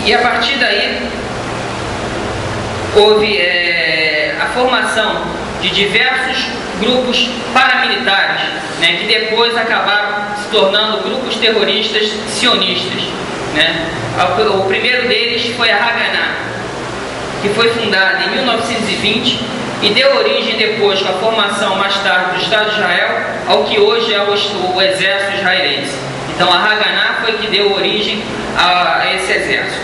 E a partir daí houve a formação de diversos grupos paramilitares, né, que depois acabaram se tornando grupos terroristas sionistas, né. O primeiro deles foi a Haganah, que foi fundada em 1920 e deu origem depois, com a formação mais tarde do Estado de Israel, ao que hoje é o exército israelense. Então a Haganah foi que deu origem a esse exército.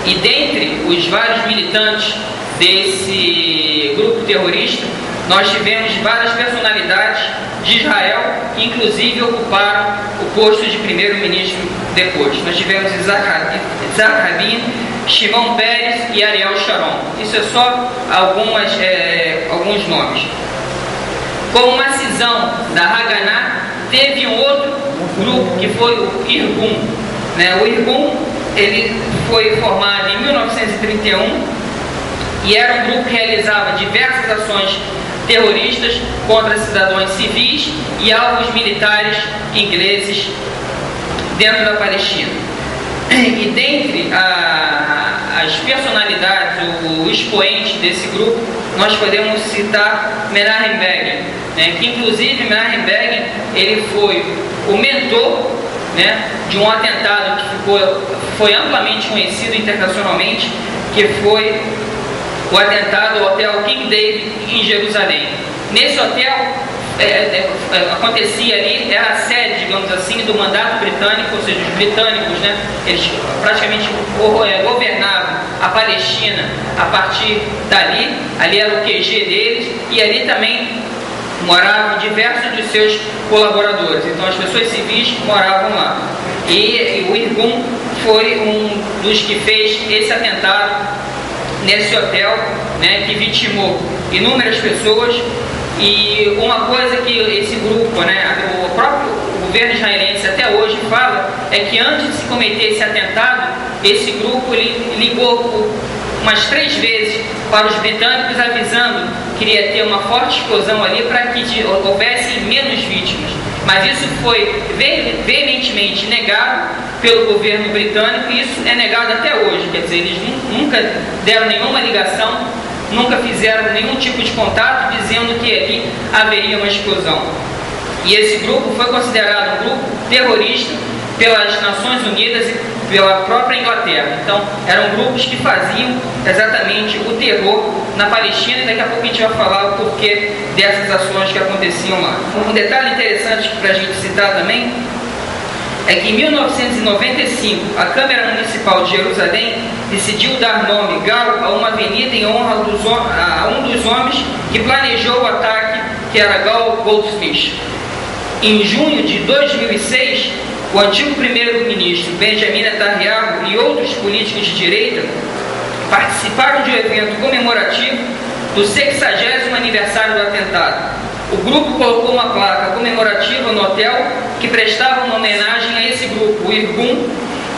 E dentre os vários militantes desse grupo terrorista, nós tivemos várias personalidades de Israel que inclusive ocuparam o posto de primeiro-ministro depois. Nós tivemos Isaac Rabin, Shimon Peres e Ariel Sharon. Isso é só alguns nomes. Com uma cisão da Haganah, teve um outro grupo que foi o Irgun, né? O Irgun, ele foi formado em 1931 e era um grupo que realizava diversas ações terroristas contra cidadãos civis e alvos militares ingleses dentro da Palestina. E dentre as personalidades, o expoente desse grupo, nós podemos citar Menachem Begin, né, que inclusive Menachem Begin, ele foi o mentor, né, de um atentado que foi amplamente conhecido internacionalmente, que foi o atentado ao Hotel King David em Jerusalém. Nesse hotel acontecia ali, era a sede, digamos assim, do mandato britânico, ou seja, os britânicos, né, eles praticamente governavam a Palestina a partir dali, ali era o QG deles, e ali também moravam diversos de seus colaboradores, então as pessoas civis moravam lá. E o Irgun foi um dos que fez esse atentado nesse hotel, né, que vitimou inúmeras pessoas. E uma coisa que esse grupo, né, o próprio governo israelense até hoje fala, é que antes de se cometer esse atentado, esse grupo ele ligou umas 3 vezes para os britânicos avisando que iria ter uma forte explosão ali para que houvesse menos vítimas. Mas isso foi veementemente negado pelo governo britânico e isso é negado até hoje. Quer dizer, eles nunca deram nenhuma ligação, nunca fizeram nenhum tipo de contato dizendo que ali haveria uma explosão. E esse grupo foi considerado um grupo terrorista pelas Nações Unidas e pela própria Inglaterra. Então, eram grupos que faziam exatamente o terror na Palestina e daqui a pouco a gente vai falar o porquê dessas ações que aconteciam lá. Um detalhe interessante para a gente citar também é que em 1995 a Câmara Municipal de Jerusalém decidiu dar nome Gal a uma avenida em honra a um dos homens que planejou o ataque, que era Gal Goldsmith. Em junho de 2006, o antigo primeiro-ministro Benjamin Netanyahu e outros políticos de direita participaram de um evento comemorativo do 60º aniversário do atentado. O grupo colocou uma placa comemorativa no hotel que prestava uma homenagem a esse grupo, o Irgun,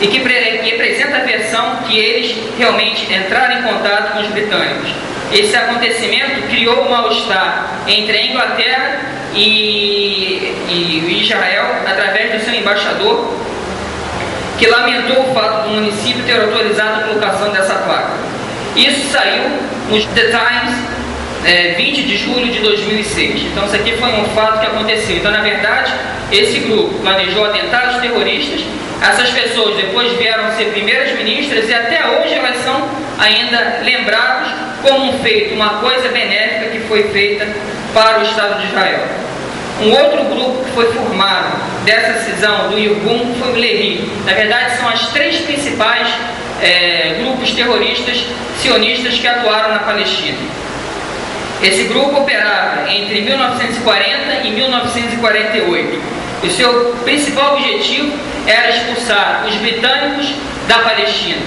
e que representa a versão que eles realmente entraram em contato com os britânicos. Esse acontecimento criou um mal-estar entre a Inglaterra e Israel, através do seu embaixador, que lamentou o fato do município ter autorizado a colocação dessa placa. Isso saiu nos The Times, 20 de julho de 2006. Então isso aqui foi um fato que aconteceu. Então, na verdade, esse grupo planejou atentados terroristas. Essas pessoas depois vieram a ser primeiras ministras e até hoje elas são ainda lembradas como um feito, uma coisa benéfica que foi feita para o Estado de Israel. Um outro grupo que foi formado dessa cisão do Irgun foi o Lehi. Na verdade, são as 3 principais grupos terroristas sionistas que atuaram na Palestina. Esse grupo operava entre 1940 e 1948. O seu principal objetivo era expulsar os britânicos da Palestina.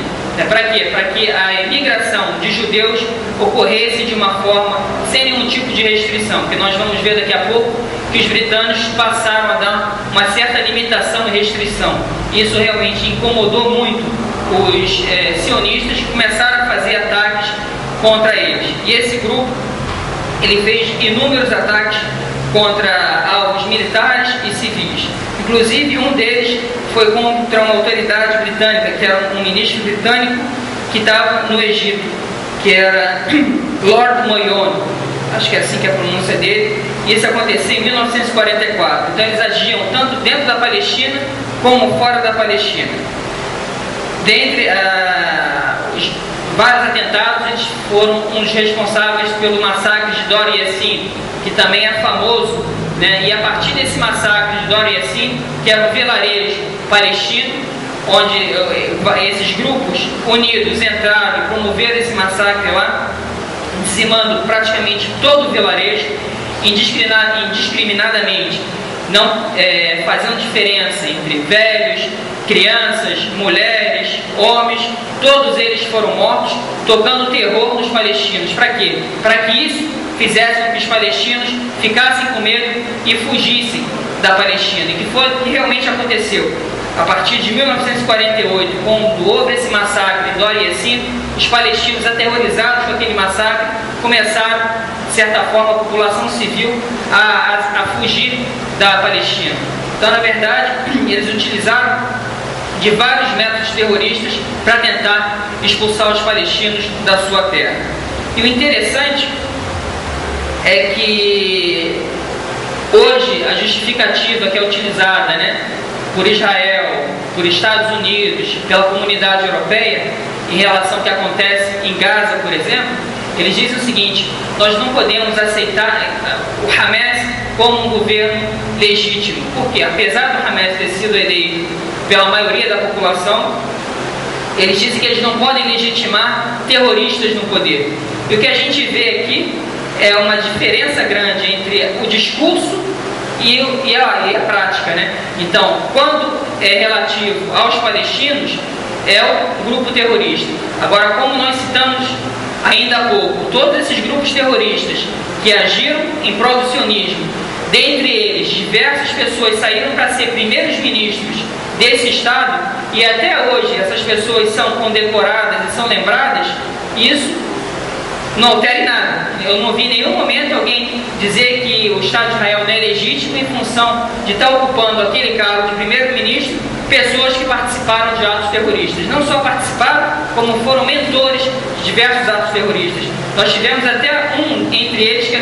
Para quê? Para que a imigração de judeus ocorresse de uma forma sem nenhum tipo de restrição, porque nós vamos ver daqui a pouco que os britânicos passaram a dar uma certa limitação e restrição. Isso realmente incomodou muito os sionistas, que começaram a fazer ataques contra eles. E esse grupo ele fez inúmeros ataques contra alvos aos militares e civis. Inclusive, um deles foi contra uma autoridade britânica, que era um ministro britânico que estava no Egito, que era Lord Moyone, acho que é assim que é a pronúncia dele, e isso aconteceu em 1944. Então eles agiam tanto dentro da Palestina como fora da Palestina. Dentre os vários atentados, eles foram uns responsáveis pelo massacre de Dor Yassin, que também é famoso, né? E a partir desse massacre de Dor Yassin, que era um vilarejo palestino, onde esses grupos unidos entraram e promoveram esse massacre lá, dizimando praticamente todo o vilarejo, indiscriminadamente, não fazendo diferença entre velhos, crianças, mulheres, homens, todos eles foram mortos, tocando terror nos palestinos. Para quê? Para que isso fizesse com que os palestinos ficassem com medo e fugissem da Palestina, e que foi o que realmente aconteceu. A partir de 1948, quando houve esse massacre em Dor Yassin, os palestinos, aterrorizados com aquele massacre, começaram, de certa forma, a população civil a fugir da Palestina. Então, na verdade, eles utilizaram de vários métodos terroristas para tentar expulsar os palestinos da sua terra. E o interessante é que hoje a justificativa que é utilizada, né, por Israel, por Estados Unidos, pela comunidade europeia, em relação ao que acontece em Gaza, por exemplo, eles dizem o seguinte: nós não podemos aceitar o Hamas como um governo legítimo, porque apesar do Hamas ter sido eleito pela maioria da população, eles dizem que eles não podem legitimar terroristas no poder. E o que a gente vê aqui é uma diferença grande entre o discurso e a prática, né? Então, quando é relativo aos palestinos, é o grupo terrorista. Agora, como nós citamos ainda há pouco, todos esses grupos terroristas que agiram em prol do sionismo, dentre eles, diversas pessoas saíram para ser primeiros ministros desse Estado, e até hoje essas pessoas são condecoradas e são lembradas, isso não altera em nada. Eu não vi em nenhum momento alguém dizer que o Estado de Israel não é legítimo em função de estar ocupando aquele cargo de primeiro-ministro pessoas que participaram de atos terroristas. Não só participaram, como foram mentores de diversos atos terroristas. Nós tivemos até um entre eles que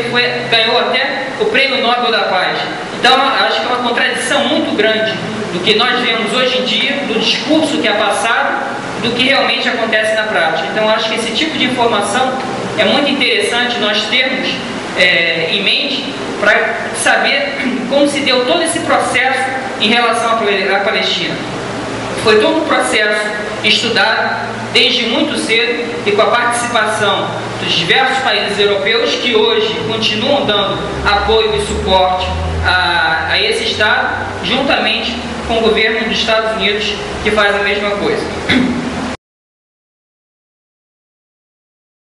ganhou até o Prêmio Nobel da Paz. Então, acho que é uma contradição muito grande do que nós vemos hoje em dia, do discurso que é passado, do que realmente acontece na prática. Então, acho que esse tipo de informação é muito interessante nós termos em mente para saber como se deu todo esse processo em relação à Palestina. Foi todo um processo estudado desde muito cedo e com a participação dos diversos países europeus que hoje continuam dando apoio e suporte a esse Estado, juntamente com o governo dos Estados Unidos, que faz a mesma coisa.